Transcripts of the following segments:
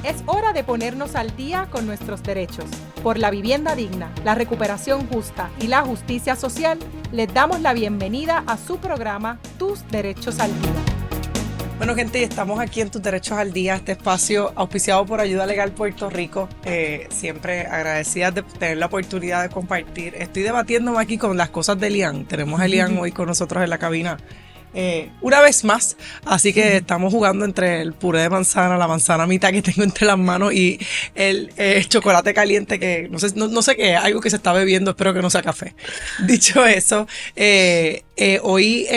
Es hora de ponernos al día con nuestros derechos. Por la vivienda digna, la recuperación justa y la justicia social, les damos la bienvenida a su programa Tus Derechos al Día. Bueno, gente, estamos aquí en Tus Derechos al Día, este espacio auspiciado por Ayuda Legal Puerto Rico. Siempre agradecida de tener la oportunidad de compartir. Estoy debatiéndome aquí con las cosas de Elian. Tenemos a Elian hoy con nosotros en la cabina. Una vez más, así que estamos jugando entre el puré de manzana, la manzana mitad que tengo entre las manos y el chocolate caliente que no sé qué es, algo que se está bebiendo, espero que no sea café. Dicho eso, hoy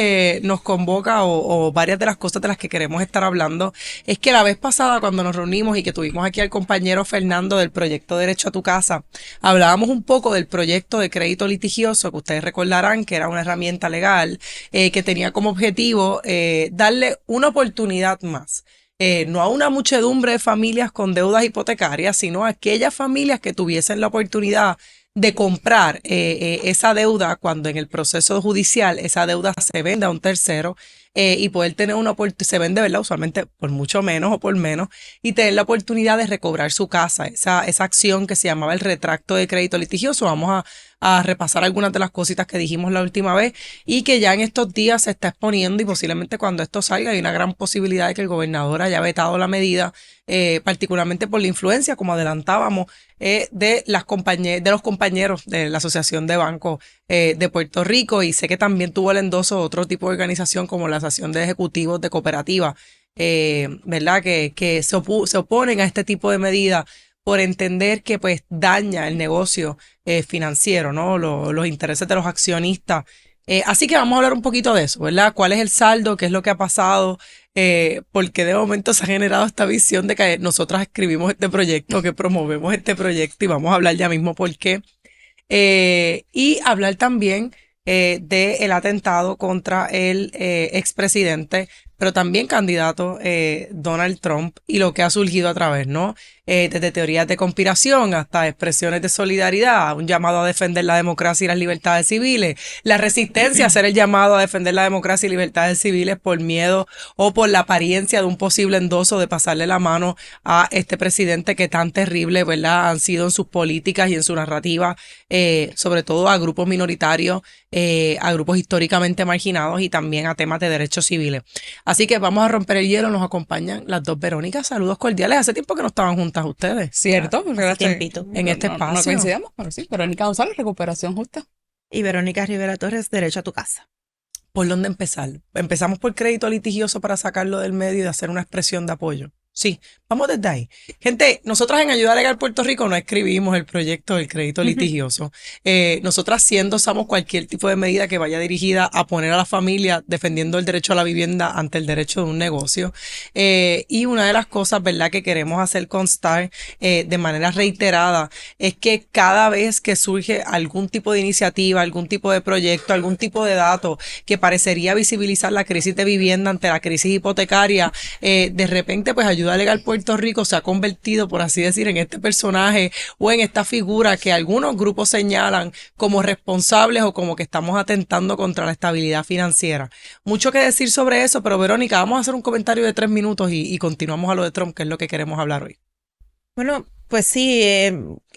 nos convoca o varias de las cosas de las que queremos estar hablando es que la vez pasada cuando nos reunimos y que tuvimos aquí al compañero Fernando del proyecto Derecho a tu Casa, hablábamos un poco del proyecto de crédito litigioso que ustedes recordarán que era una herramienta legal que tenía como objetivo darle una oportunidad más, no a una muchedumbre de familias con deudas hipotecarias, sino a aquellas familias que tuviesen la oportunidad de comprar esa deuda cuando en el proceso judicial esa deuda se vende a un tercero y poder tener una oportunidad, se vende, ¿verdad? Usualmente por mucho menos o por menos, y tener la oportunidad de recobrar su casa, esa acción que se llamaba el retracto de crédito litigioso. Vamos a repasar algunas de las cositas que dijimos la última vez y que ya en estos días se está exponiendo y posiblemente cuando esto salga hay una gran posibilidad de que el gobernador haya vetado la medida, particularmente por la influencia, como adelantábamos, de los compañeros de la Asociación de Bancos de Puerto Rico, y sé que también tuvo el endoso de otro tipo de organización como la Asociación de Ejecutivos de Cooperativas, ¿verdad? Que se oponen a este tipo de medidas por entender que pues daña el negocio financiero, ¿no? Los intereses de los accionistas. Así que vamos a hablar un poquito de eso, ¿verdad? ¿Cuál es el saldo? ¿Qué es lo que ha pasado? Porque de momento se ha generado esta visión de que nosotras escribimos este proyecto, que promovemos este proyecto, y vamos a hablar ya mismo por qué. Y hablar también del atentado contra el expresidente, pero también candidato Donald Trump, y lo que ha surgido a través, ¿no? Desde teorías de conspiración hasta expresiones de solidaridad, un llamado a defender la democracia y las libertades civiles, la resistencia a hacer el llamado a defender la democracia y libertades civiles por miedo o por la apariencia de un posible endoso de pasarle la mano a este presidente que tan terrible, ¿verdad?, han sido en sus políticas y en su narrativa, sobre todo a grupos minoritarios, a grupos históricamente marginados y también a temas de derechos civiles. Así que vamos a romper el hielo. Nos acompañan las dos Verónicas. Saludos cordiales. Hace tiempo que no estaban juntas ustedes. Cierto, hace tiempito. En este espacio. No coincidimos, pero sí. Verónica González, Recuperación Justa. Y Verónica Rivera Torres, Derecho a tu Casa. ¿Por dónde empezar? Empezamos por crédito litigioso para sacarlo del medio y hacer una expresión de apoyo. Sí, vamos desde ahí. Gente, nosotras en Ayuda Legal Puerto Rico no escribimos el proyecto del crédito litigioso. Nosotras sí endosamos cualquier tipo de medida que vaya dirigida a poner a la familia defendiendo el derecho a la vivienda ante el derecho de un negocio. Y una de las cosas, ¿verdad?, que queremos hacer constar de manera reiterada es que cada vez que surge algún tipo de iniciativa, algún tipo de proyecto, algún tipo de dato que parecería visibilizar la crisis de vivienda ante la crisis hipotecaria, de repente pues Ayuda Legal Puerto Rico se ha convertido, por así decir, en este personaje o en esta figura que algunos grupos señalan como responsables o como que estamos atentando contra la estabilidad financiera. Mucho que decir sobre eso, pero Verónica, vamos a hacer un comentario de 3 minutos y continuamos a lo de Trump, que es lo que queremos hablar hoy. Bueno, pues sí,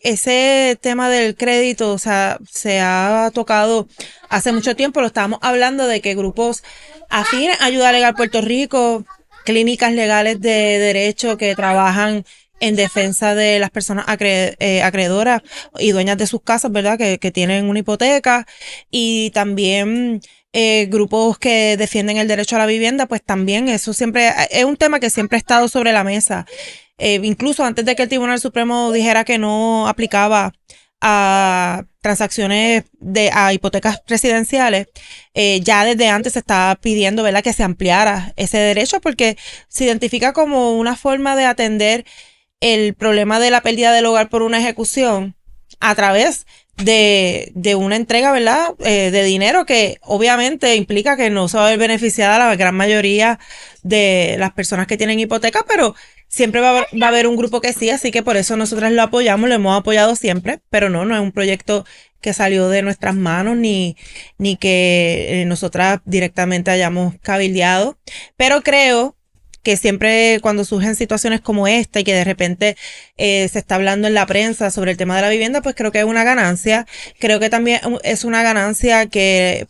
ese tema del crédito, o sea, se ha tocado hace mucho tiempo. Lo estábamos hablando de que grupos afines a Ayuda Legal Puerto Rico, clínicas legales de derecho que trabajan en defensa de las personas acreedoras y dueñas de sus casas, ¿verdad?, que tienen una hipoteca, y también grupos que defienden el derecho a la vivienda, pues también eso siempre es un tema que siempre ha estado sobre la mesa. Incluso antes de que el Tribunal Supremo dijera que no aplicaba a transacciones a hipotecas residenciales, ya desde antes se estaba pidiendo, ¿verdad?, que se ampliara ese derecho, porque se identifica como una forma de atender el problema de la pérdida del hogar por una ejecución a través de una entrega, ¿verdad?, de dinero que obviamente implica que no se va a ver beneficiada la gran mayoría de las personas que tienen hipoteca, pero siempre va a haber un grupo que sí, así que por eso nosotras lo apoyamos, lo hemos apoyado siempre, pero no es un proyecto que salió de nuestras manos ni que nosotras directamente hayamos cabildeado, pero creo que siempre cuando surgen situaciones como esta y que de repente se está hablando en la prensa sobre el tema de la vivienda, pues creo que es una ganancia. Creo que también es una ganancia que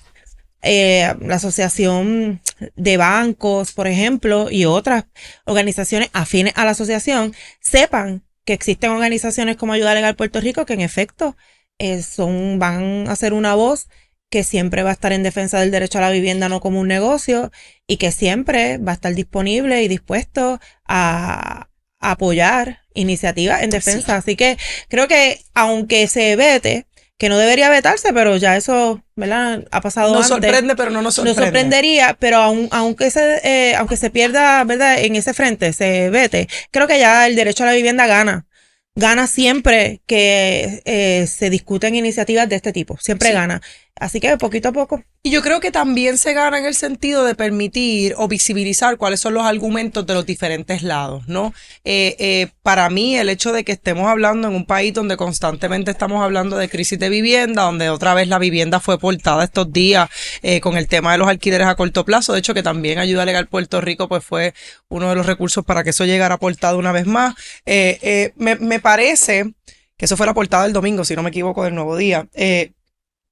la Asociación de Bancos, por ejemplo, y otras organizaciones afines a la asociación sepan que existen organizaciones como Ayuda Legal Puerto Rico que en efecto van a ser una voz que siempre va a estar en defensa del derecho a la vivienda, no como un negocio, y que siempre va a estar disponible y dispuesto a apoyar iniciativas en defensa. Sí. Así que creo que aunque se vete, que no debería vetarse, pero ya eso, ¿verdad? Ha pasado antes. Nos sorprende, pero no nos sorprende. Nos sorprendería, pero aunque se pierda, ¿verdad? En ese frente, se vete, creo que ya el derecho a la vivienda gana. Gana siempre que se discuten iniciativas de este tipo. Siempre gana. Así que poquito a poco. Y yo creo que también se gana en el sentido de permitir o visibilizar cuáles son los argumentos de los diferentes lados, ¿no? Para mí, el hecho de que estemos hablando en un país donde constantemente estamos hablando de crisis de vivienda, donde otra vez la vivienda fue portada estos días con el tema de los alquileres a corto plazo, de hecho que también Ayuda Legal Puerto Rico pues fue uno de los recursos para que eso llegara portado una vez más. Me parece que eso fue la portada del domingo, si no me equivoco, del Nuevo Día.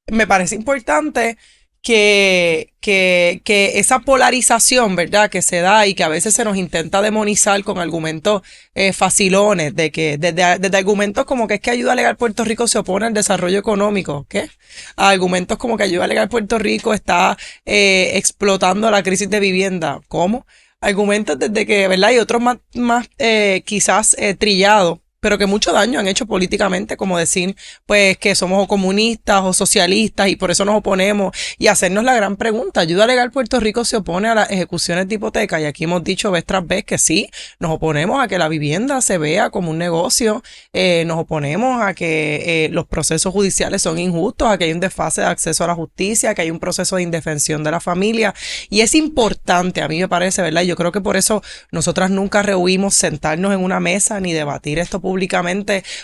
Me parece importante que esa polarización, ¿verdad?, que se da y que a veces se nos intenta demonizar con argumentos facilones, de que desde argumentos como que es que Ayuda Legal Puerto Rico se opone al desarrollo económico, ¿qué? A argumentos como que Ayuda Legal Puerto Rico está explotando la crisis de vivienda, ¿cómo? Argumentos desde que, ¿verdad?, y otros más quizás trillados, pero que mucho daño han hecho políticamente, como decir, pues, que somos o comunistas o socialistas y por eso nos oponemos, y hacernos la gran pregunta, ¿Ayuda Legal Puerto Rico se opone a las ejecuciones de hipoteca? Y aquí hemos dicho vez tras vez que sí, nos oponemos a que la vivienda se vea como un negocio, nos oponemos a que los procesos judiciales son injustos, a que hay un desfase de acceso a la justicia, que hay un proceso de indefensión de la familia, y es importante, a mí me parece, ¿verdad? Yo creo que por eso nosotras nunca rehuimos sentarnos en una mesa ni debatir esto públicamente,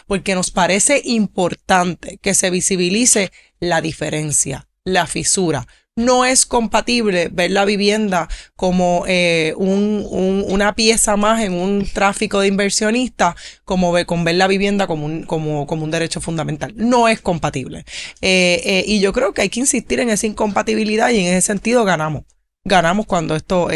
porque nos parece importante que se visibilice la diferencia, la fisura. No es compatible ver la vivienda como una pieza más en un tráfico de inversionistas, con ver la vivienda como un derecho fundamental. No es compatible. Y yo creo que hay que insistir en esa incompatibilidad, y en ese sentido ganamos. Ganamos cuando esto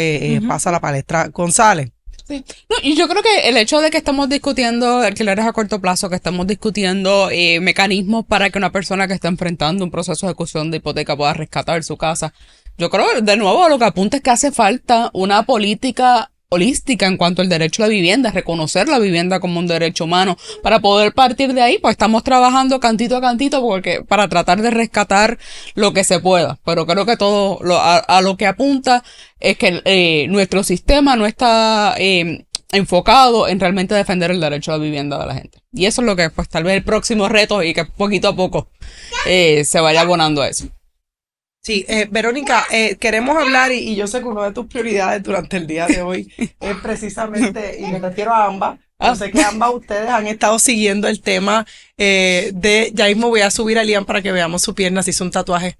pasa a la palestra. González. Sí. No, y yo creo que el hecho de que estamos discutiendo alquileres a corto plazo, que estamos discutiendo mecanismos para que una persona que está enfrentando un proceso de ejecución de hipoteca pueda rescatar su casa, yo creo, de nuevo, lo que apunta es que hace falta una política holística en cuanto al derecho a la vivienda, reconocer la vivienda como un derecho humano. Para poder partir de ahí, pues estamos trabajando cantito a cantito para tratar de rescatar lo que se pueda. Pero creo que todo a lo que apunta es que nuestro sistema no está enfocado en realmente defender el derecho a la vivienda de la gente. Y eso es lo que, pues, tal vez el próximo reto, y que poquito a poco se vaya abonando a eso. Sí, Verónica, queremos hablar, y yo sé que una de tus prioridades durante el día de hoy es precisamente, y me refiero a ambas, yo sé que ambas ustedes han estado siguiendo el tema ya mismo voy a subir a Lian para que veamos su pierna, se hizo un tatuaje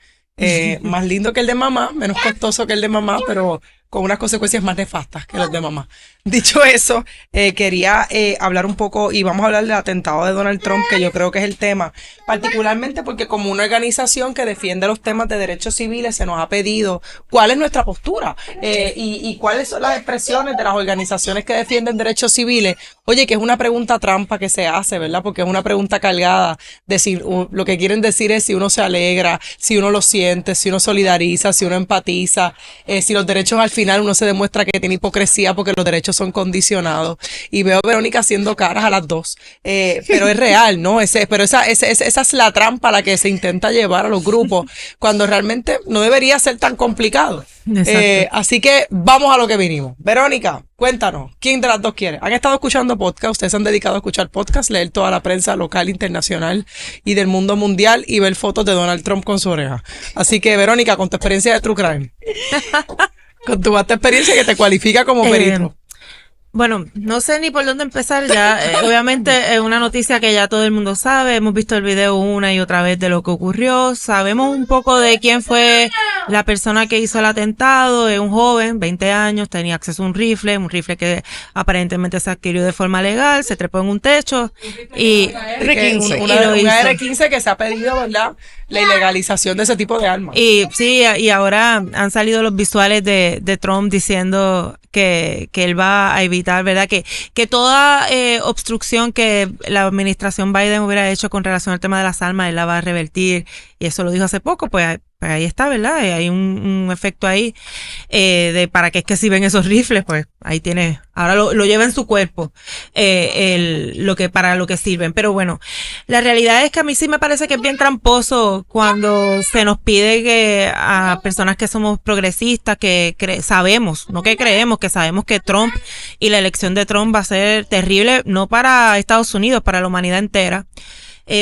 más lindo que el de mamá, menos costoso que el de mamá, pero con unas consecuencias más nefastas que las de mamá. Dicho eso, quería hablar un poco, y vamos a hablar del atentado de Donald Trump, que yo creo que es el tema, particularmente porque como una organización que defiende los temas de derechos civiles se nos ha pedido cuál es nuestra postura y cuáles son las expresiones de las organizaciones que defienden derechos civiles. Oye, que es una pregunta trampa que se hace, ¿verdad? Porque es una pregunta cargada de si lo que quieren decir es si uno se alegra, si uno lo siente, si uno solidariza, si uno empatiza, si los derechos al final uno se demuestra que tiene hipocresía porque los derechos son condicionados. Y veo a Verónica haciendo caras a las dos. Pero es real, ¿no? Pero esa es la trampa a la que se intenta llevar a los grupos cuando realmente no debería ser tan complicado. Así que vamos a lo que vinimos. Verónica, cuéntanos, ¿quién de las dos quiere? ¿Han estado escuchando podcast? Ustedes se han dedicado a escuchar podcast, leer toda la prensa local, internacional y del mundo mundial y ver fotos de Donald Trump con su oreja. Así que, Verónica, con tu experiencia de True Crime, con tu vasta experiencia que te cualifica como perito. Bueno, no sé ni por dónde empezar ya. Obviamente es una noticia que ya todo el mundo sabe. Hemos visto el video una y otra vez de lo que ocurrió. Sabemos un poco de quién fue La persona que hizo el atentado es un joven, 20 años, tenía acceso a un rifle que aparentemente se adquirió de forma legal, se trepó en un techo y una AR-15 que se ha pedido, ¿verdad?, la ilegalización de ese tipo de armas. Y sí, y ahora han salido los visuales de Trump diciendo que él va a evitar, ¿verdad?, que toda obstrucción que la administración Biden hubiera hecho con relación al tema de las armas, él la va a revertir, y eso lo dijo hace poco, pues ahí está, ¿verdad? Hay un efecto ahí de para qué es que si ven esos rifles, pues ahí tiene, ahora lo lleva en su cuerpo, para lo que sirven. Pero bueno, la realidad es que a mí sí me parece que es bien tramposo cuando se nos pide que a personas que somos progresistas, que sabemos, no que creemos, que sabemos que Trump y la elección de Trump va a ser terrible, no para Estados Unidos, para la humanidad entera.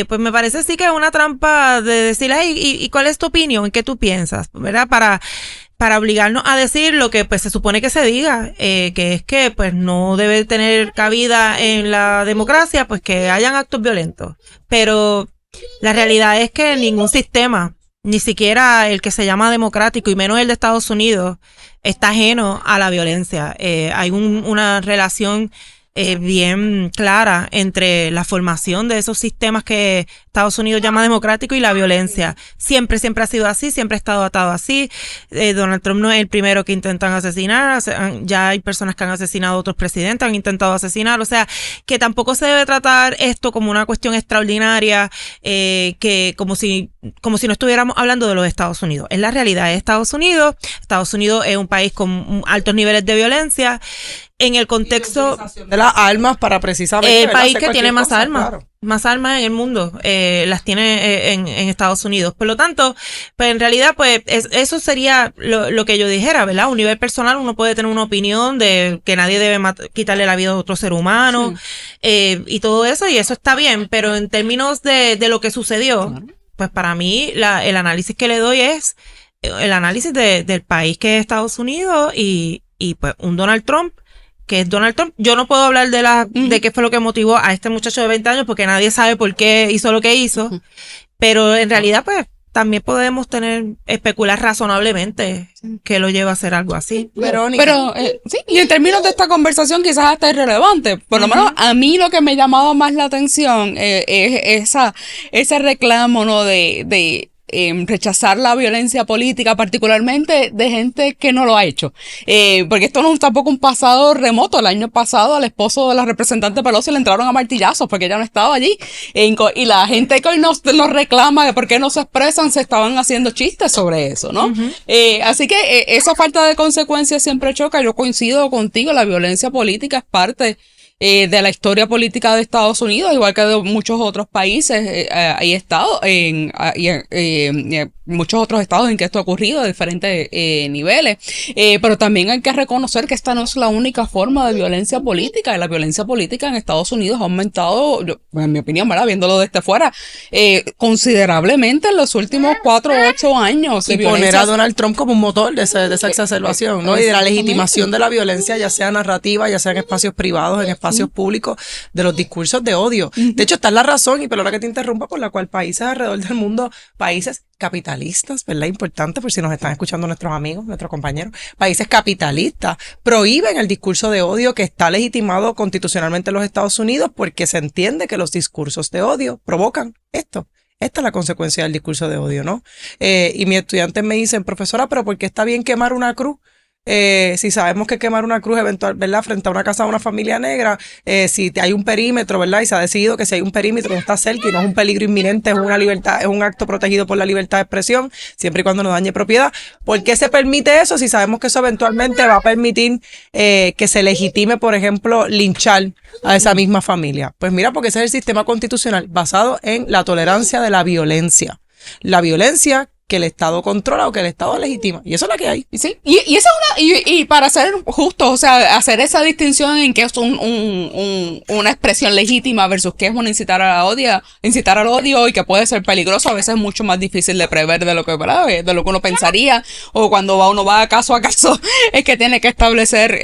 Pues me parece sí que es una trampa de decirle, ¿y cuál es tu opinión? ¿Qué tú piensas? ¿Verdad? Para obligarnos a decir lo que pues se supone que se diga, que es que pues no debe tener cabida en la democracia, pues que hayan actos violentos. Pero la realidad es que ningún sistema, ni siquiera el que se llama democrático y menos el de Estados Unidos, está ajeno a la violencia. Hay una relación bien clara entre la formación de esos sistemas que Estados Unidos llama democrático y la violencia. Siempre ha sido así, siempre ha estado atado así. Donald Trump no es el primero que intentan asesinar, ya hay personas que han asesinado a otros presidentes, han intentado asesinar, o sea, que tampoco se debe tratar esto como una cuestión extraordinaria, que como si no estuviéramos hablando de los Estados Unidos. Es la realidad de Estados Unidos. Estados Unidos es un país con altos niveles de violencia. En el contexto de las armas para precisamente el país que tiene más armas, claro. Más armas en el mundo, las tiene en Estados Unidos. Por lo tanto, pues en realidad, pues eso sería lo que yo dijera, ¿verdad? A un nivel personal uno puede tener una opinión de que nadie debe quitarle la vida a otro ser humano, y todo eso, y eso está bien, pero en términos de lo que sucedió, pues para mí el análisis que le doy es el análisis del país que es Estados Unidos y pues un Donald Trump que es Donald Trump. Yo no puedo hablar de qué fue lo que motivó a este muchacho de 20 años porque nadie sabe por qué hizo lo que hizo, pero en realidad pues también podemos especular razonablemente que lo lleva a hacer algo así. Verónica. Pero sí, y en términos de esta conversación quizás hasta es irrelevante. Por lo menos a mí lo que me llamaba más la atención es ese reclamo, ¿no? de rechazar la violencia política, particularmente de gente que no lo ha hecho. Porque esto no es tampoco un pasado remoto. El año pasado al esposo de la representante Pelosi le entraron a martillazos porque ella no estaba allí. Y la gente que hoy nos reclama de por qué no se expresan, se estaban haciendo chistes sobre eso, ¿no? Así que esa falta de consecuencias siempre choca. Yo coincido contigo, la violencia política es parte de la historia política de Estados Unidos, igual que de muchos otros países. Hay estados, muchos otros estados en que esto ha ocurrido de diferentes niveles, pero también hay que reconocer que esta no es la única forma de violencia política. La violencia política en Estados Unidos ha aumentado, en mi opinión, ¿verdad?, viéndolo desde fuera, considerablemente en los últimos 4 o 8 años. Y poner a Donald Trump como un motor de esa exacerbación, ¿no? Y de la legitimación de la violencia, ya sea narrativa, ya sea en espacios privados, en espacios públicos, de los discursos de odio. De hecho, esta es la razón, y perdona que te interrumpa, por la cual países alrededor del mundo, países capitalistas, ¿verdad? Importante por si nos están escuchando nuestros amigos, nuestros compañeros, países capitalistas prohíben el discurso de odio que está legitimado constitucionalmente en los Estados Unidos porque se entiende que los discursos de odio provocan esto. Esta es la consecuencia del discurso de odio, ¿no? Y mis estudiantes me dicen, profesora, ¿pero por qué está bien quemar una cruz? Si sabemos que quemar una cruz eventual, ¿verdad?, frente a una casa de una familia negra, si hay un perímetro, ¿verdad?, y se ha decidido que si hay un perímetro no está cerca y no es un peligro inminente, es una libertad, es un acto protegido por la libertad de expresión, siempre y cuando no dañe propiedad. ¿Por qué se permite eso si sabemos que eso eventualmente va a permitir que se legitime, por ejemplo, linchar a esa misma familia? Pues mira, porque ese es el sistema constitucional basado en la tolerancia de la violencia. La violencia que el Estado controla o que el Estado legitima. Y eso es lo que hay. Sí, y esa es y para ser justo, o sea, hacer esa distinción en que es una expresión legítima versus que es una incitar al odio y que puede ser peligroso, a veces es mucho más difícil de prever de lo que, ¿verdad?, de lo que uno pensaría, o cuando uno va caso a caso, es que tiene que establecer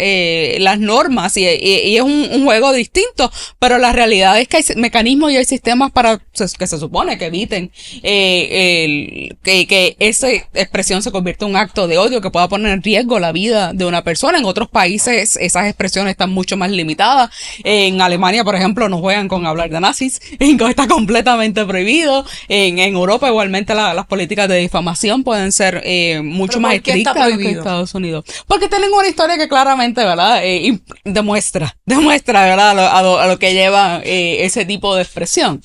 las normas y es un juego distinto, pero la realidad es que hay mecanismos y hay sistemas para que se supone que eviten que que esa expresión se convierte en un acto de odio que pueda poner en riesgo la vida de una persona. En otros países esas expresiones están mucho más limitadas. En Alemania, por ejemplo, no juegan con hablar de nazis, está completamente prohibido. En Europa igualmente las políticas de difamación pueden ser mucho más estrictas que en Estados Unidos. Porque tienen una historia que claramente, ¿verdad? Demuestra, ¿verdad? A lo que lleva ese tipo de expresión.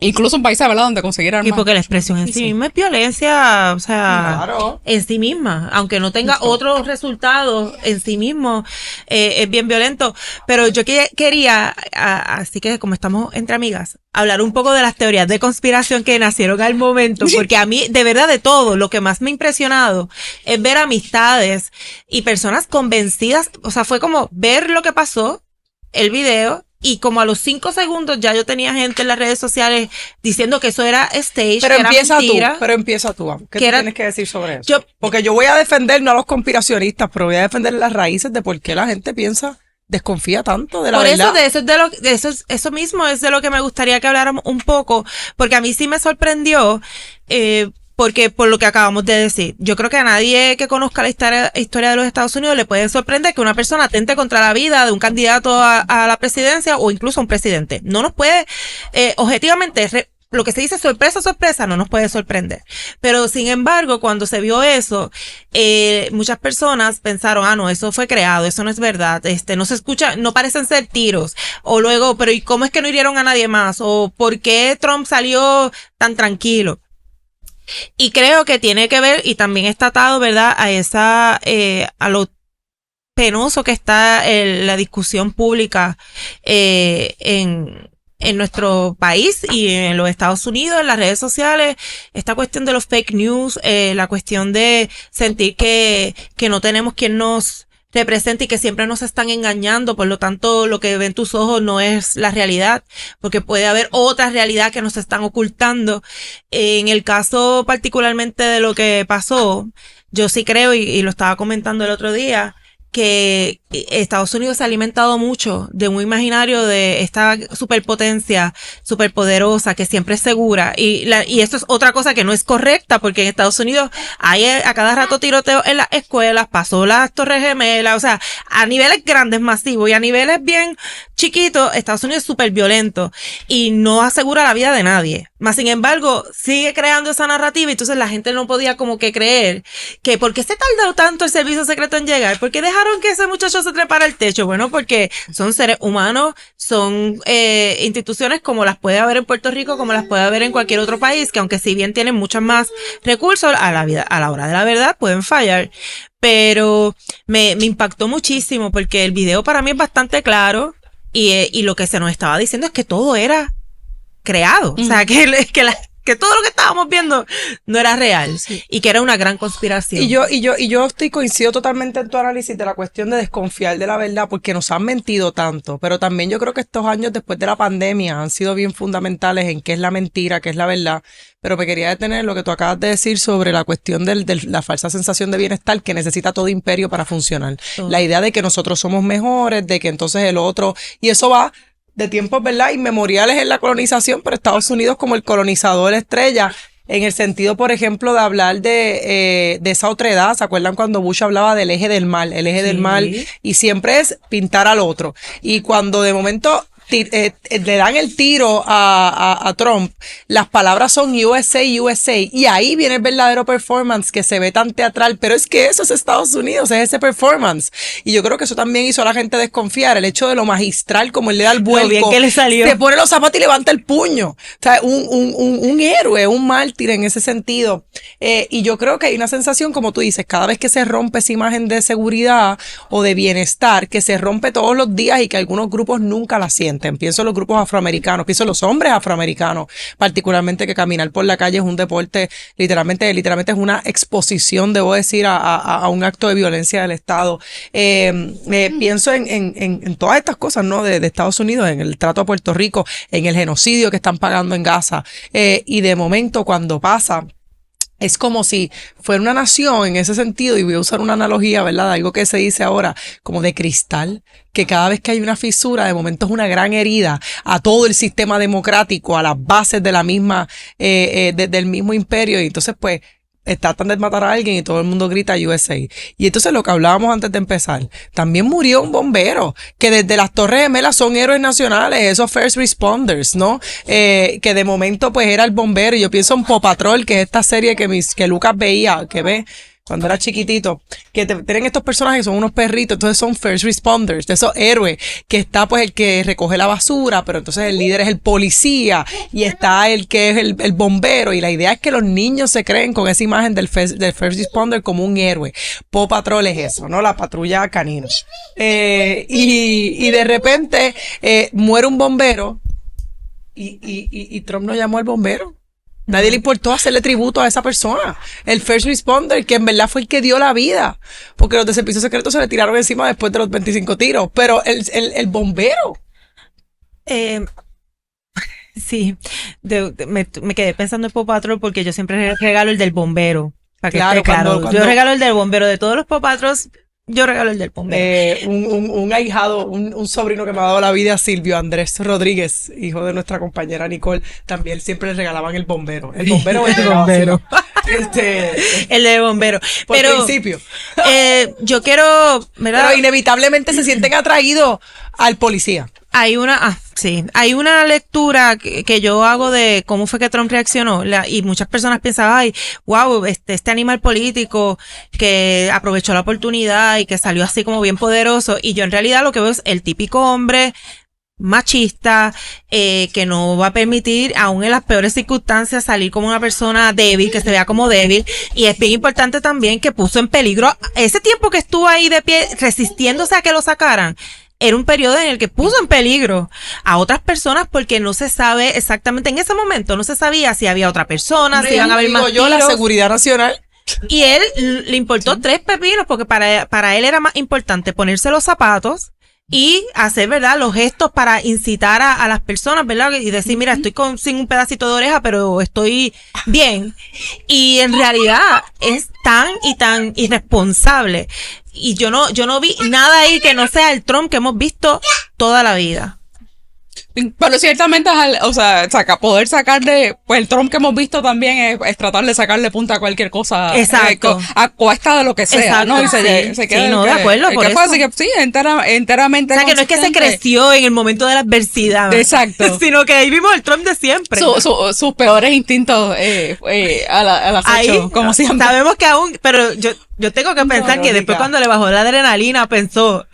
Incluso en países, ¿verdad?, donde conseguir armas. Y porque la expresión en sí misma es violencia, o sea, claro, en sí misma, aunque no tenga otros resultados en sí mismo, es bien violento. Pero yo quería, así que como estamos entre amigas, hablar un poco de las teorías de conspiración que nacieron al momento, porque a mí, de verdad, de todo, lo que más me ha impresionado es ver amistades y personas convencidas, o sea, fue como ver lo que pasó, el video, y como a los 5 segundos ya yo tenía gente en las redes sociales diciendo que eso era stage, pero que era mentira. Pero empieza tú. ¿Qué tú tienes que decir sobre eso? Porque yo voy a defender, no a los conspiracionistas, pero voy a defender las raíces de por qué la gente desconfía tanto de la verdad. Por eso mismo es de lo que me gustaría que habláramos un poco, porque a mí sí me sorprendió, porque por lo que acabamos de decir, yo creo que a nadie que conozca la historia de los Estados Unidos le puede sorprender que una persona atente contra la vida de un candidato a la presidencia o incluso a un presidente. No nos puede, objetivamente, lo que se dice sorpresa, no nos puede sorprender. Pero sin embargo, cuando se vio eso, muchas personas pensaron, no, eso fue creado, eso no es verdad, no se escucha, no parecen ser tiros. O luego, pero ¿y cómo es que no hirieron a nadie más? O ¿por qué Trump salió tan tranquilo? Y creo que tiene que ver, y también está atado, ¿verdad?, a lo penoso que está la discusión pública en nuestro país y en los Estados Unidos, en las redes sociales, esta cuestión de los fake news, la cuestión de sentir que no tenemos quien nos representa y que siempre nos están engañando, por lo tanto lo que ven tus ojos no es la realidad, porque puede haber otra realidad que nos están ocultando. En el caso particularmente de lo que pasó, yo sí creo, y lo estaba comentando el otro día, que Estados Unidos se ha alimentado mucho de un imaginario de esta superpotencia, superpoderosa, que siempre es segura. Y esto es otra cosa que no es correcta, porque en Estados Unidos hay a cada rato tiroteo en las escuelas, pasó las Torres Gemelas, o sea, a niveles grandes, masivos, y a niveles bien chiquitos, Estados Unidos es súper violento y no asegura la vida de nadie. Más sin embargo, sigue creando esa narrativa, y entonces la gente no podía como que creer que ¿por qué se tardó tanto el servicio secreto en llegar? ¿Por qué dejaron que ese muchacho se trepara al techo? Bueno, porque son seres humanos, son instituciones como las puede haber en Puerto Rico, como las puede haber en cualquier otro país, que aunque si bien tienen muchos más recursos, a la hora de la verdad pueden fallar. Pero me impactó muchísimo, porque el video para mí es bastante claro, y lo que se nos estaba diciendo es que todo era creado. O sea, que todo lo que estábamos viendo no era real, sí, y que era una gran conspiración. Y yo coincido totalmente en tu análisis de la cuestión de desconfiar de la verdad, porque nos han mentido tanto, pero también yo creo que estos años después de la pandemia han sido bien fundamentales en qué es la mentira, qué es la verdad. Pero me quería detener en lo que tú acabas de decir sobre la cuestión de la falsa sensación de bienestar que necesita todo imperio para funcionar. La idea de que nosotros somos mejores, de que entonces el otro, y eso va de tiempos, ¿verdad?, inmemoriales en la colonización, pero Estados Unidos como el colonizador estrella, en el sentido, por ejemplo, de hablar de esa otredad. ¿Se acuerdan cuando Bush hablaba del eje del mal? El eje del mal, y siempre es pintar al otro. Y cuando de momento le dan el tiro a Trump, las palabras son USA, USA, y ahí viene el verdadero performance que se ve tan teatral, pero es que eso es Estados Unidos, es ese performance. Y yo creo que eso también hizo a la gente desconfiar, el hecho de lo magistral, como él le da el vuelco, lo bien que le salió, se pone los zapatos y levanta el puño. O sea, un héroe, un mártir en ese sentido. Y yo creo que hay una sensación, como tú dices, cada vez que se rompe esa imagen de seguridad o de bienestar, que se rompe todos los días y que algunos grupos nunca la sienten. Pienso en los grupos afroamericanos, pienso en los hombres afroamericanos, particularmente, que caminar por la calle es un deporte, literalmente es una exposición, debo decir, a un acto de violencia del Estado. Pienso en todas estas cosas, ¿no?, de Estados Unidos, en el trato a Puerto Rico, en el genocidio que están pagando en Gaza, y de momento cuando pasa Es como si fuera una nación en ese sentido, y voy a usar una analogía, ¿verdad? Algo que se dice ahora, como de cristal, que cada vez que hay una fisura, de momento es una gran herida a todo el sistema democrático, a las bases de la misma, del mismo imperio, y entonces pues tratan de matar a alguien y todo el mundo grita USA. Y entonces lo que hablábamos antes de empezar, también murió un bombero, que desde las Torres Gemelas son héroes nacionales, esos first responders, ¿no? Que de momento pues era el bombero, y yo pienso en Paw Patrol, que es esta serie que Lucas veía, que ve cuando era chiquitito, que tienen estos personajes que son unos perritos, entonces son first responders, de esos héroes, que está pues el que recoge la basura, pero entonces el líder es el policía, y está el que es el bombero, y la idea es que los niños se creen con esa imagen del first responder como un héroe. Paw Patrol es eso, ¿no? La patrulla canina. Y de repente muere un bombero, y Trump no llamó al bombero. Nadie le importó hacerle tributo a esa persona. El first responder, que en verdad fue el que dio la vida. Porque los de Servicio Secreto se le tiraron encima después de los 25 tiros. Pero el bombero. Sí, me quedé pensando en Paw Patrol porque yo siempre regalo el del bombero. Para que Claro, esté claro. cuando- Yo regalo el del bombero. De todos los Paw Patrols, yo regalo el del bombero. Un ahijado, un sobrino que me ha dado la vida, Silvio Andrés Rodríguez, hijo de nuestra compañera Nicole, también siempre le regalaban el bombero. El bombero o el bombero. El del bombero. Por Pero principio. yo quiero, ¿verdad? Pero inevitablemente se sienten atraídos al policía. Hay una lectura que yo hago de cómo fue que Trump reaccionó, y muchas personas piensan, ay, wow, este animal político que aprovechó la oportunidad y que salió así como bien poderoso, y yo en realidad lo que veo es el típico hombre machista, que no va a permitir, aún en las peores circunstancias, salir como una persona débil, que se vea como débil, y es bien importante también que puso en peligro ese tiempo que estuvo ahí de pie resistiéndose a que lo sacaran. Era un periodo en el que puso en peligro a otras personas porque no se sabe exactamente, en ese momento no se sabía si había otra persona, si iban a haber Digo más yo, la tiros. seguridad nacional. Y él le importó 3 pepinos porque para él era más importante ponerse los zapatos y hacer, ¿verdad?, los gestos para incitar a las personas, ¿verdad? Y decir, mira, estoy sin un pedacito de oreja, pero estoy bien. Y en realidad es tan irresponsable. Y yo no vi nada ahí que no sea el Trump que hemos visto toda la vida. Pero ciertamente, poder sacarle, pues el Trump que hemos visto también es tratar de sacarle punta a cualquier cosa. Exacto. A cuesta de lo que sea, Exacto, ¿no? Y sí. se queda Sí, no, de acuerdo, el por que fue, eso. así que sí, enteramente O sea, que no es que se consistente. creció en el momento de la adversidad. Exacto. Sino que ahí vimos el Trump de siempre. Sus peores instintos al acecho, como siempre. Sabemos que aún, pero yo tengo que pensar que después cuando le bajó la adrenalina pensó,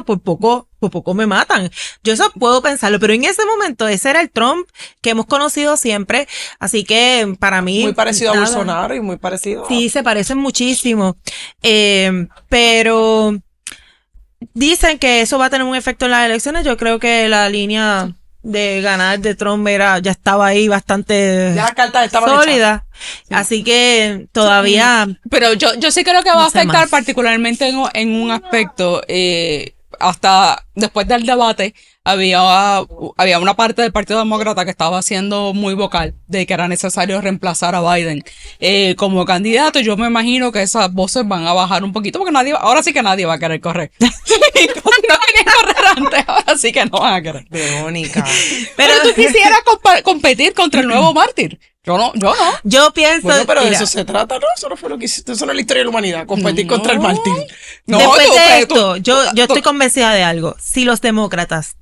por poco me matan. Yo eso puedo pensarlo, pero en ese momento ese era el Trump que hemos conocido siempre, así que para mí Muy parecido nada. a Bolsonaro y muy parecido a... Sí, se parecen muchísimo, pero dicen que eso va a tener un efecto en las elecciones. Yo creo que la línea de ganar de Trump ya estaba ahí bastante Ya las cartas estaban sólida, así que todavía Pero yo sí creo que va a No sé afectar más. particularmente en un aspecto, hasta después del debate había una parte del Partido Demócrata que estaba siendo muy vocal de que era necesario reemplazar a Biden como candidato. Yo me imagino que esas voces van a bajar un poquito porque ahora sí que nadie va a querer correr. No querían correr antes, ahora sí que no van a querer. Verónica. Pero tú quisieras competir contra el nuevo mártir. Yo no. yo pienso, Bueno, pero de mira, eso se trata, ¿no? Eso no fue lo que hiciste. Eso no es la historia de la humanidad. Competir contra el Martín. No, después tú- de tú- esto, yo estoy convencida de algo. Si los demócratas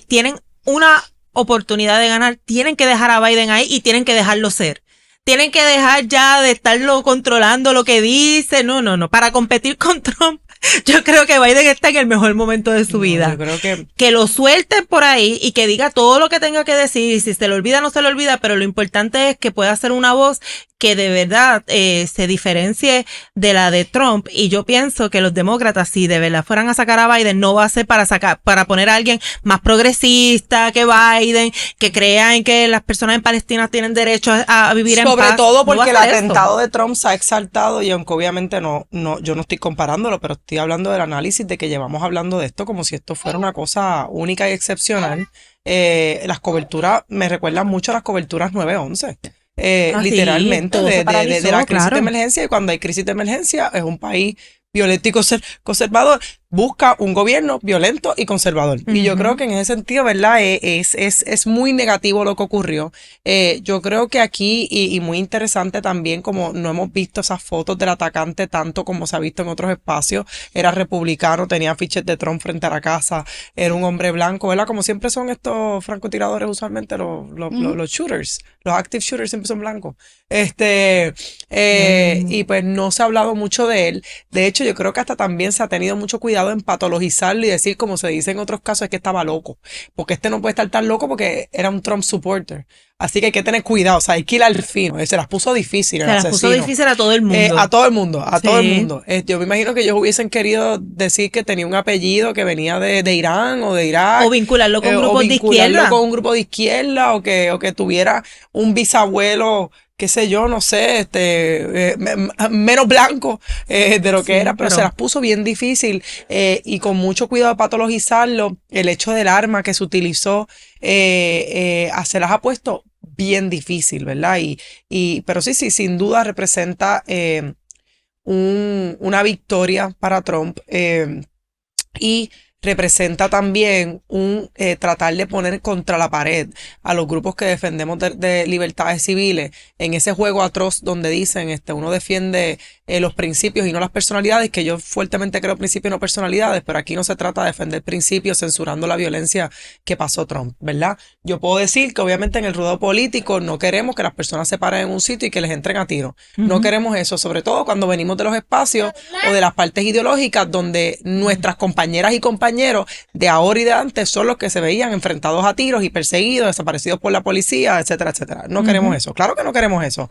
tienen una oportunidad de ganar, tienen que dejar a Biden ahí y tienen que dejarlo ser. Tienen que dejar ya de estarlo controlando lo que dice. No. Para competir con Trump, yo creo que Biden está en el mejor momento de su vida. Yo creo que... Que lo suelten por ahí y que diga todo lo que tenga que decir, y si se le olvida, no se le olvida, pero lo importante es que pueda ser una voz que de verdad se diferencie de la de Trump. Y yo pienso que los demócratas, si de verdad fueran a sacar a Biden, no va a ser para poner a alguien más progresista que Biden, que crea en que las personas en Palestina tienen derecho a vivir en paz. Sobre todo No va a porque el ser eso. atentado de Trump se ha exaltado, y aunque obviamente yo no estoy comparándolo, pero estoy hablando del análisis de que llevamos hablando de esto como si esto fuera una cosa única y excepcional. Las coberturas me recuerdan mucho a las coberturas 9/11, literalmente, todo se de paralizó, la crisis claro. de emergencia. Y cuando hay crisis de emergencia, es un país violento y conservador, busca un gobierno violento y conservador. Y yo creo que en ese sentido, ¿verdad? Es muy negativo lo que ocurrió. Yo creo que aquí, y muy interesante también, como no hemos visto esas fotos del atacante tanto como se ha visto en otros espacios, era republicano, tenía afiches de Trump frente a la casa, era un hombre blanco, ¿verdad? Como siempre son estos francotiradores usualmente, los shooters, los active shooters siempre son blancos. Y pues no se ha hablado mucho de él. De hecho, yo creo que hasta también se ha tenido mucho cuidado en patologizarlo y decir, como se dice en otros casos, es que estaba loco. Porque no puede estar tan loco porque era un Trump supporter. Así que hay que tener cuidado, o sea, hay que ir al fino. Se las puso difícil el asesino. Se las puso difícil a todo el mundo. A todo el mundo, a Sí. todo el mundo. Yo me imagino que ellos hubiesen querido decir que tenía un apellido que venía de Irán o de Irak. O vincularlo con grupos de izquierda. Con un grupo de izquierda o que tuviera un bisabuelo, qué sé yo, no sé, menos blanco de lo que era, pero se las puso bien difícil y con mucho cuidado de patologizarlo. El hecho del arma que se utilizó se las ha puesto bien difícil, ¿verdad? Pero sí, sin duda representa una victoria para Trump y representa también un tratar de poner contra la pared a los grupos que defendemos de libertades civiles en ese juego atroz donde dicen uno defiende los principios y no las personalidades, que yo fuertemente creo principios y no personalidades, pero aquí no se trata de defender principios censurando la violencia que pasó Trump, ¿verdad? Yo puedo decir que obviamente en el ruedo político no queremos que las personas se paren en un sitio y que les entren a tiro. No queremos eso, sobre todo cuando venimos de los espacios o de las partes ideológicas donde nuestras compañeras y compañeros de ahora y de antes son los que se veían enfrentados a tiros y perseguidos, desaparecidos por la policía, etcétera, etcétera. No queremos eso, claro que no queremos eso.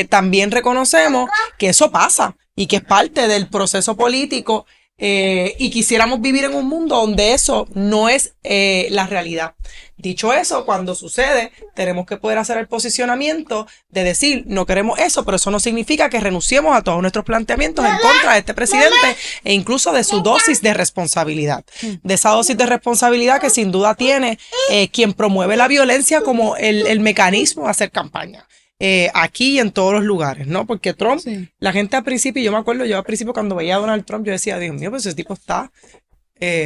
También reconocemos que eso pasa y que es parte del proceso político y quisiéramos vivir en un mundo donde eso no es la realidad. Dicho eso, cuando sucede, tenemos que poder hacer el posicionamiento de decir, no queremos eso, pero eso no significa que renunciemos a todos nuestros planteamientos en contra de este presidente e incluso de su dosis de responsabilidad. De esa dosis de responsabilidad que sin duda tiene quien promueve la violencia como el mecanismo de hacer campaña. Aquí y en todos los lugares, ¿no? Porque Trump, la gente al principio, yo me acuerdo, yo al principio cuando veía a Donald Trump, yo decía, Dios mío, pues ese tipo está...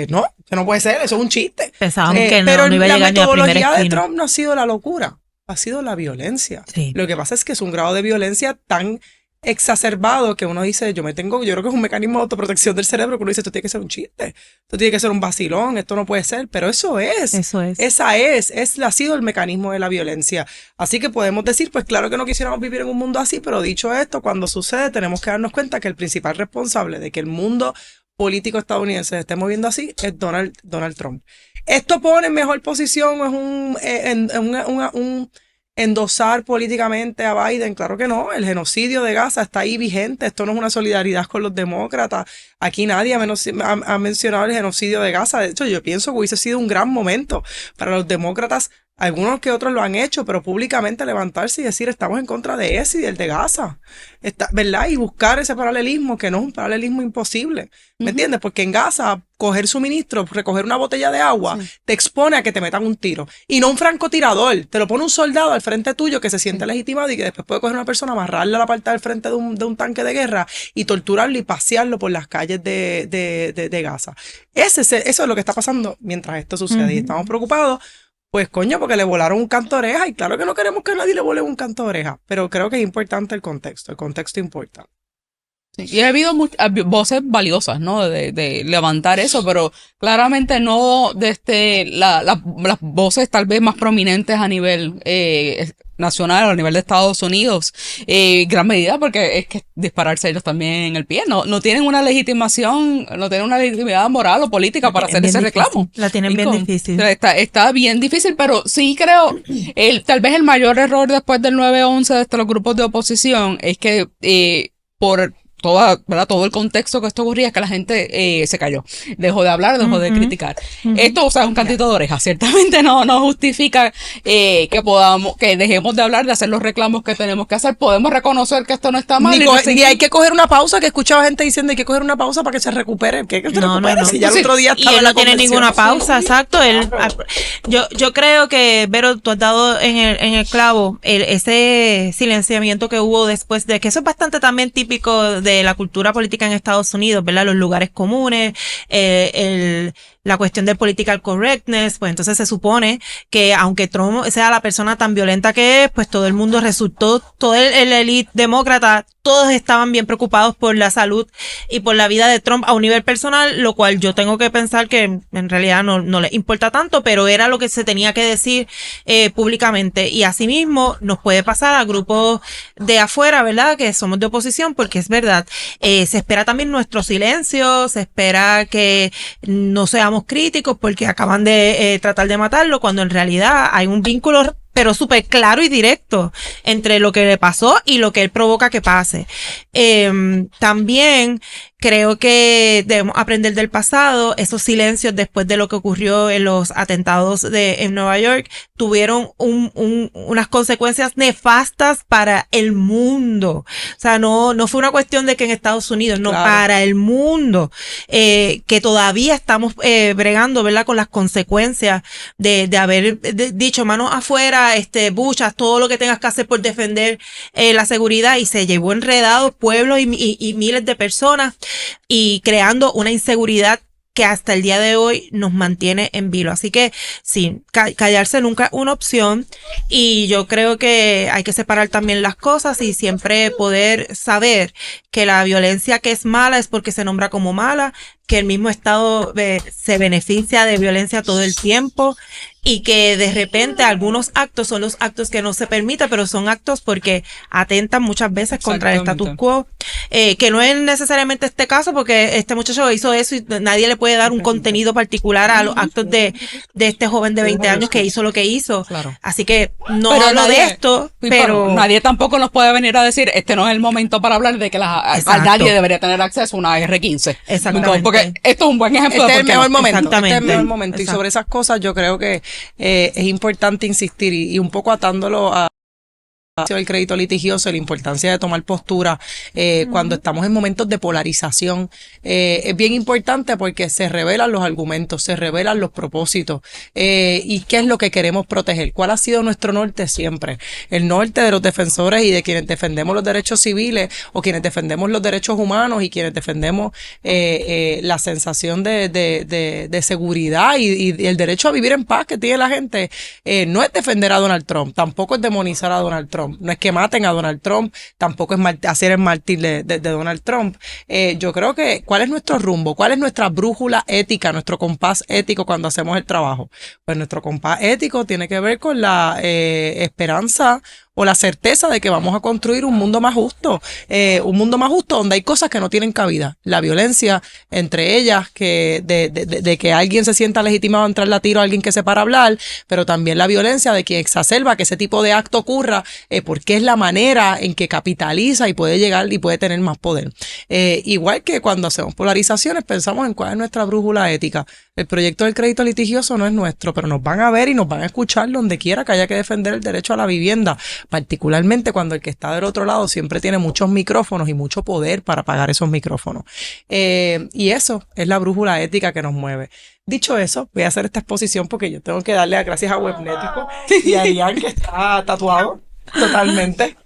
no, que no puede ser, eso es un chiste. Pensábamos que pero no iba a la llegar ni a la primera metodología de esquina. Trump no ha sido la locura, ha sido la violencia. Sí. Lo que pasa es que es un grado de violencia tan exacerbado que uno dice, yo creo que es un mecanismo de autoprotección del cerebro que uno dice, esto tiene que ser un chiste, esto tiene que ser un vacilón, esto no puede ser, pero eso es. Ha sido el mecanismo de la violencia. Así que podemos decir, pues claro que no quisiéramos vivir en un mundo así, pero dicho esto, cuando sucede tenemos que darnos cuenta que el principal responsable de que el mundo político estadounidense se esté moviendo así es Donald Trump. ¿Esto pone en mejor posición o es un endosar políticamente a Biden? Claro que no. El genocidio de Gaza está ahí vigente. Esto no es una solidaridad con los demócratas. Aquí nadie ha mencionado el genocidio de Gaza. De hecho, yo pienso que hubiese sido un gran momento para los demócratas. Algunos que otros lo han hecho, pero públicamente levantarse y decir, estamos en contra de ese y del de Gaza, ¿verdad? Y buscar ese paralelismo, que no es un paralelismo imposible, ¿me entiendes? Porque en Gaza, coger suministro, recoger una botella de agua, te expone a que te metan un tiro. Y no un francotirador, te lo pone un soldado al frente tuyo que se siente legitimado y que después puede coger una persona, amarrarla a la parte del frente de un tanque de guerra y torturarlo y pasearlo por las calles de Gaza. Eso es lo que está pasando mientras esto sucede y estamos preocupados. Pues coño, porque le volaron un canto de oreja y claro que no queremos que a nadie le vole un canto de oreja, pero creo que es importante el contexto importa. Sí, y ha habido voces valiosas, ¿no? De levantar eso, pero claramente no desde las voces tal vez más prominentes a nivel nacional o a nivel de Estados Unidos, gran medida porque es que dispararse ellos también en el pie, no tienen una legitimación, no tienen una legitimidad moral o política para hacer ese reclamo. La tienen bien difícil. Está bien difícil, pero sí creo, tal vez el mayor error después del 9/11 de los grupos de oposición es que ¿verdad? Todo el contexto que esto ocurría es que la gente se cayó, dejó de hablar, dejó de criticar. Esto, o sea, es un cantito de orejas. Ciertamente no justifica que dejemos de hablar, de hacer los reclamos que tenemos que hacer. Podemos reconocer que esto no está mal. Ni hay que coger una pausa, que escuchaba gente diciendo hay que coger una pausa para que se recupere. ¿Qué se recupere? No. Si ya el otro día estaba y él en la no tiene ninguna pausa, exacto. Yo creo que, Vero, tú has dado en el clavo ese silenciamiento que hubo después de que eso es bastante también típico de la cultura política en Estados Unidos, ¿verdad? Los lugares comunes, la cuestión del political correctness, pues entonces se supone que aunque Trump sea la persona tan violenta que es, pues todo el mundo resultó, todo el elite demócrata, todos estaban bien preocupados por la salud y por la vida de Trump a un nivel personal, lo cual yo tengo que pensar que en realidad no les importa tanto, pero era lo que se tenía que decir públicamente. Y asimismo nos puede pasar a grupos de afuera, ¿verdad? Que somos de oposición, porque es verdad, se espera también nuestro silencio, se espera que no seamos críticos porque acaban de tratar de matarlo, cuando en realidad hay un vínculo pero súper claro y directo entre lo que le pasó y lo que él provoca que pase. También creo que debemos aprender del pasado. Esos silencios después de lo que ocurrió en los atentados en Nueva York tuvieron unas consecuencias nefastas para el mundo. O sea, no fue una cuestión de que en Estados Unidos, no, claro, para el mundo, que todavía estamos bregando, ¿verdad?, con las consecuencias de haber dicho manos afuera, buchas, todo lo que tengas que hacer por defender la seguridad, y se llevó enredados pueblos y miles de personas y creando una inseguridad que hasta el día de hoy nos mantiene en vilo. Así que sí, callarse nunca es una opción, y yo creo que hay que separar también las cosas y siempre poder saber que la violencia que es mala es porque se nombra como mala, que el mismo Estado se beneficia de violencia todo el tiempo, y que de repente algunos actos son los actos que no se permite, pero son actos porque atentan muchas veces contra el status quo, que no es necesariamente este caso, porque este muchacho hizo eso y nadie le puede dar un contenido particular a los actos de este joven de 20 años que hizo lo que hizo. Claro. Así que no hablo de esto, pero nadie tampoco nos puede venir a decir, este no es el momento para hablar de que nadie debería tener acceso a una R15. Exactamente. Porque esto es un buen ejemplo. Este es el mejor momento. Exactamente. Este es el mejor momento. Y sobre esas cosas yo creo que es importante insistir, y un poco atándolo a el crédito litigioso, la importancia de tomar postura cuando estamos en momentos de polarización, es bien importante porque se revelan los argumentos, se revelan los propósitos, y qué es lo que queremos proteger, cuál ha sido nuestro norte siempre, el norte de los defensores y de quienes defendemos los derechos civiles, o quienes defendemos los derechos humanos, y quienes defendemos la sensación de seguridad y el derecho a vivir en paz que tiene la gente. No es defender a Donald Trump, tampoco es demonizar a Donald Trump, no es que maten a Donald Trump, tampoco es hacer el mártir de Donald Trump. Yo creo que, ¿cuál es nuestro rumbo? ¿Cuál es nuestra brújula ética, nuestro compás ético cuando hacemos el trabajo? Pues nuestro compás ético tiene que ver con la esperanza o la certeza de que vamos a construir un mundo más justo donde hay cosas que no tienen cabida. La violencia, entre ellas, que de que alguien se sienta legitimado a entrarle a tiro a alguien que se para hablar, pero también la violencia de quien exacerba que ese tipo de acto ocurra, porque es la manera en que capitaliza y puede llegar y puede tener más poder. Igual que cuando hacemos polarizaciones, pensamos en cuál es nuestra brújula ética. El proyecto del crédito litigioso no es nuestro, pero nos van a ver y nos van a escuchar donde quiera que haya que defender el derecho a la vivienda, particularmente cuando el que está del otro lado siempre tiene muchos micrófonos y mucho poder para pagar esos micrófonos. Y eso es la brújula ética que nos mueve. Dicho eso, voy a hacer esta exposición porque yo tengo que darle las gracias a Webnético y a Ian, que está tatuado totalmente.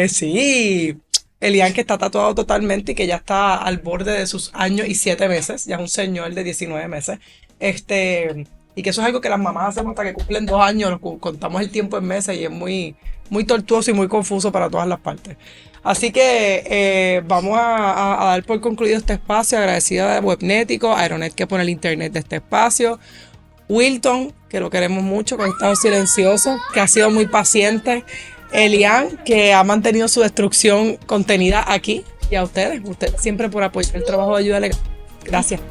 Sí, Elian, que está tatuado totalmente y que ya está al borde de sus años y 7 meses, ya es un señor de 19 meses. Y que eso es algo que las mamás hacemos hasta que cumplen 2 años, contamos el tiempo en meses y es muy, muy tortuoso y muy confuso para todas las partes. Así que vamos a dar por concluido este espacio, agradecida a Webnético, a Aeronet que pone el internet de este espacio, Wilton, que lo queremos mucho, que ha estado silencioso, que ha sido muy paciente, Elian, que ha mantenido su destrucción contenida aquí, y a ustedes siempre por apoyar el trabajo de ayuda legal. Gracias.